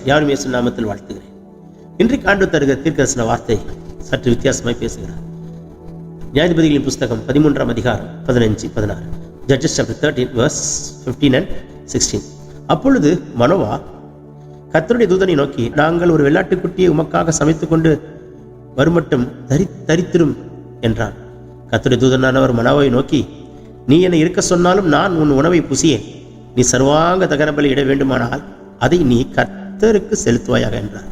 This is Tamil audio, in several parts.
யாரும் இயேசு நாமத்தில் வாழ்த்துகிறேன். இன்றைக்கு ஆண்டு தருகிற தீர்க்கதரிசன வார்த்தை சற்று வித்தியாசமாய் பேசுகிறார். நியாயாதிபதிகளின் புஸ்தகம் 13ஆம் அதிகாரம் 15-16, ஜட்ஜஸ் சாப்டர் 13 verse 15 and 16. அப்பொழுது மனோவா கர்த்தருடைய தூதனை நோக்கி, நாங்கள் ஒரு வெள்ளாட்டுக்குட்டியை உமக்காக சமைத்துக் கொண்டு வருமட்டும் தரித்திரும் என்றான். கர்த்தருடைய தூதனானவர் மனோவாவை நோக்கி, நீ என்னை இருக்க சொன்னாலும் நான் உன் உணவை புசியேன். நீ சர்வாங்க தகன பலி இட வேண்டுமானால் அதை நீ கர்த்தருக்கு செலுத்துவாயாக என்றார்.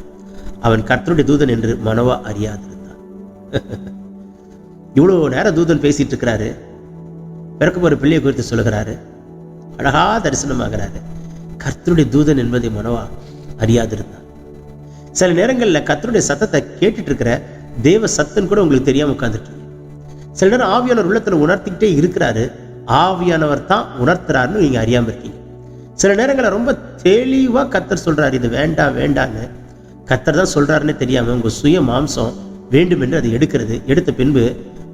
அவன் கர்த்தருடைய தூதன் என்று மனோவா அறியாதிருந்தான். இவ்வளோ நேரம் தூதன் பேசிட்டு இருக்கிறாரு, பிறக்க போற பிள்ளையை குறித்து சொல்லுகிறாரு, அழகா தரிசனமாகிறாரு. கர்த்தருடைய தூதன் என்பதை மனோவா அறியாதிருந்தான். சில நேரங்களில் கர்த்தருடைய சத்தத்தை கேட்டுட்டு இருக்கிற தேவ சத்தன் கூட உங்களுக்கு தெரியாம உட்கார்ந்துருக்கீங்க. சில நேரம் ஆவியானவர் உள்ளத்துல உணர்த்திக்கிட்டே இருக்கிறாரு, ஆவியானவர் தான் உணர்த்துறாருன்னு நீங்க அறியாம இருக்கீங்க. சில நேரங்களில் ரொம்ப தெளிவா கர்த்தர் சொல்றாரு, இது வேண்டாம் வேண்டான்னு கர்த்தர் தான் சொல்றாருன்னு தெரியாம உங்க சுய மாம்சம் வேண்டும் என்று அதை எடுத்த பின்பு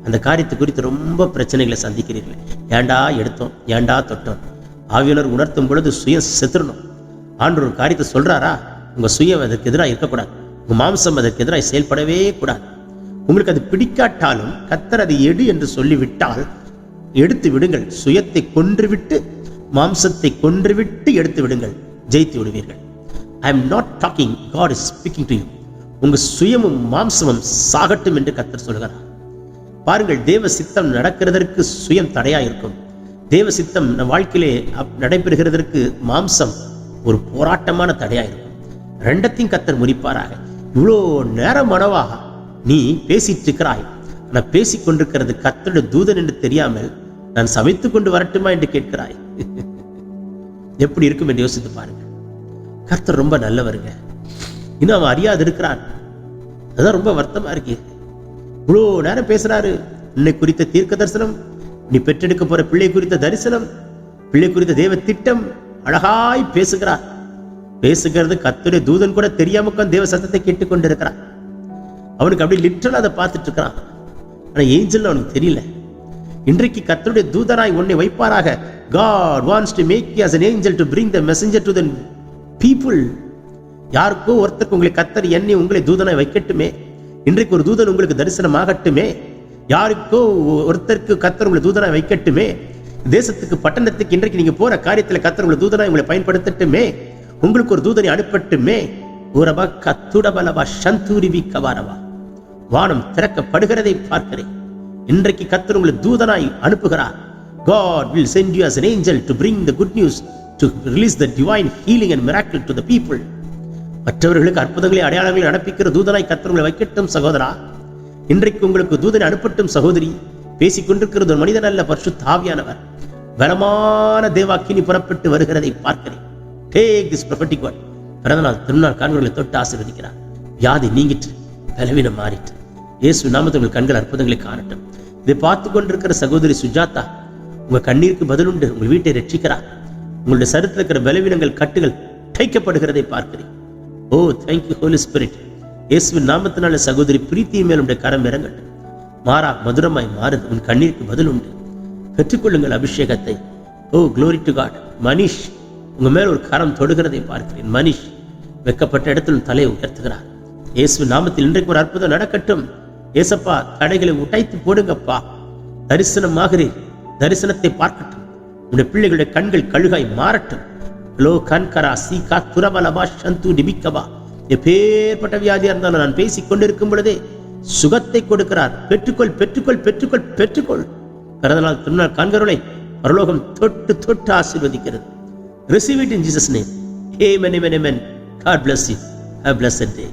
அந்த காரியத்தை குறித்து ரொம்ப பிரச்சனைகளை சந்திக்கிறீர்கள். ஏண்டா எடுத்தோம், ஏண்டா தொட்டோம். ஆவியானவர் உணர்த்தும் பொழுது சுயம் செத்துறணும். ஆண்டவர் ஒரு காரியத்தை சொல்றாரா, உங்க சுயம் அதற்கு எதிராக இருக்கக்கூடாது, உங்க மாம்சம் அதற்கு எதிராக செயல்படவே கூடாது. உங்களுக்கு அது பிடிக்காட்டாலும் கர்த்தர் அதை எடு என்று சொல்லிவிட்டால் எடுத்து விடுங்கள். சுயத்தை கொன்றுவிட்டு மாம்சத்தை கொன்றுவிட்டு எடுத்து விடுங்கள், ஜெயித்து விடுவீர்கள். I am not talking, God is speaking to you. உங்க சுயமும் மாம்சமும் சாகட்டும் என்று கர்த்தர் சொல்கிறார். பாருங்கள், தேவ சித்தம் நடக்கிறதற்கு சுயம் தடையா இருக்கும். தேவ சித்தம் நம் வாழ்க்கையிலே நடைபெறுகிறதற்கு மாம்சம் ஒரு போராட்டமான தடையா இருக்கும். ரெண்டத்தையும் கர்த்தர் முறிப்பாராக. இவ்வளோ நேரம் மனோவா நீ பேசிட்டு இருக்கிறாய், நான் பேசிக் கொண்டிருக்கிறது கர்த்தருடைய தூதன் என்று தெரியாமல் நான் சமைத்துக் கொண்டு வரட்டுமா என்று கேட்கிறாய். எப்படி இருக்கும் என்று யோசித்து பாருங்க. கர்த்தர் ரொம்ப நல்லவருங்க. இன்னும் அவன் அறியாது இருக்கிறான். அதான் ரொம்ப வருத்தமா இருக்கு. இவ்வளோ நேரம் பேசுறாரு. உன்னை குறித்த தீர்க்க தரிசனம், நீ பெற்றெடுக்க போற பிள்ளை குறித்த தரிசனம், பிள்ளை குறித்த தேவ திட்டம் அழகாய் பேசுகிறார். பேசுகிறது கர்த்தருடைய தூதன் கூட தெரியாம தேவ சத்தத்தை கேட்டுக்கொண்டிருக்கிறான். அவனுக்கு அப்படி லிட்டரலா அதை பார்த்துட்டு இருக்கிறான். ஆனா ஏஞ்சல் அவனுக்கு தெரியல. இன்றைக்கு கர்த்தருடைய தூதனாய் உன்னை வைப்பாராக. God wants to make you as an angel to bring the messenger to the people. யாருக்கோ ஒருத்தருக்கு உங்களை கர்த்தர் எண்ணி உங்களை தூதனாய் வைக்கட்டுமே. இன்றைக்கு ஒரு தூதன் உங்களுக்கு தரிசனமாகட்டுமே. யாருக்கோ ஒருத்தருக்கு கர்த்தர் உங்களை தூதனாய் வைக்கட்டுமே. தேசத்துக்கு பட்டணத்துக்கு இன்றைக்கு நீங்க போற காரியத்துல கர்த்தர் உங்களை தூதனாய் உங்களை பயன்படுத்தட்டுமே. உங்களுக்கு ஒரு தூதனை அனுப்பட்டுமே. ஊரபா கத்துடபலவா சந்தூரிவி கவாரவா. வானம் திறக்கப்படுகிறதை பார்க்கிறேன். இன்றைக்கு கர்த்தர் உங்களை தூதனாய் அனுப்புகிறார். God will send you as an angel to bring the good news, to release the divine healing and miracle to the people. மற்றவர்களுக்கு அற்புதங்களை அடையாளங்களை நடப்பிக்கிற தூதனாய் கர்த்தர் உங்களை வைக்கட்டும் சகோதரா. இன்றைக்கு உங்களுக்கு தூதனை அனுப்பட்டும் சகோதரி. பேசிக் கொண்டிருக்கிறது ஒரு மனிதன் அல்ல, பரிசுத்த ஆவியானவர். பலமான தேவாக்கினி புறப்பட்டு வருகிறதை பார்க்கிறேன். Take this prophetic word. பிறந்தநாள் திருநாள் காண்பர்களை தொட்டு ஆசீர்வதிக்கிறார். வியாதி நீங்கிட்டு, பலவீனம் மாறிட்டு, இயேசு நாமத்தில் உங்கள் கண்கள் அற்புதங்களை காணட்டும். இதை பார்த்து கொண்டிருக்கிற சகோதரி சுஜாதா, உங்க கண்ணீருக்கு பதில் உண்டு. உங்கள் வீட்டை ரட்சிக்கிறார். உங்களுடைய சரீரத்தில் இருக்கிற பலவீனங்கள் கட்டுகள் தைக்கப்படுகிறதை பார்க்கிறேன். ஓ தேங்க்யூ ஹோலி ஸ்பிரிட். இயேசுவின் நாமத்தினால சகோதரி பிரீத்தி மேல் உடைய கரம் இறங்கட்டும். மாறா மதுரமாய் மாறுது. உன் கண்ணீருக்கு பதில் உண்டு. பெற்றுக்கொள்ளுங்கள் அபிஷேகத்தை. Oh glory to God. Manish, உங்க மேல் ஒரு கரம் தொடுகிறதை பார்க்கிறேன். மனிஷ் வெக்கப்பட்ட இடத்தில் தலையை உயர்த்துகிறார். இயேசுவின் நாமத்தில் இன்றைக்கு ஒரு அற்புதம் நடக்கட்டும். ஏசப்பா, தடைகளை உடைத்து போடுங்கப்பா. தரிசனமாகிறேன். தரிசனத்தை பார்க்கட்டும். உடைய பிள்ளைகளுடைய கண்கள் கழுகாய் மாறட்டும். லோ கண்கரா சீகா துரபலபா சந்து டிபிக்கபா. எப்பேற்பட்ட வியாதியா இருந்தாலும் நான் பேசிக் கொண்டிருக்கும் பொழுதே சுகத்தை கொடுக்கிறார். பெற்றுக்கொள் பெற்றுக்கொள் பெற்றுக்கொள் பெற்றுக்கொள். பிறந்தநாள் திருநாள் காண்கிறவளை பரலோகம் தொட்டு தொட்டு ஆசீர்வதிக்கிறது. Receive it in Jesus' name. Amen, amen, amen. God bless you. Have a blessed day.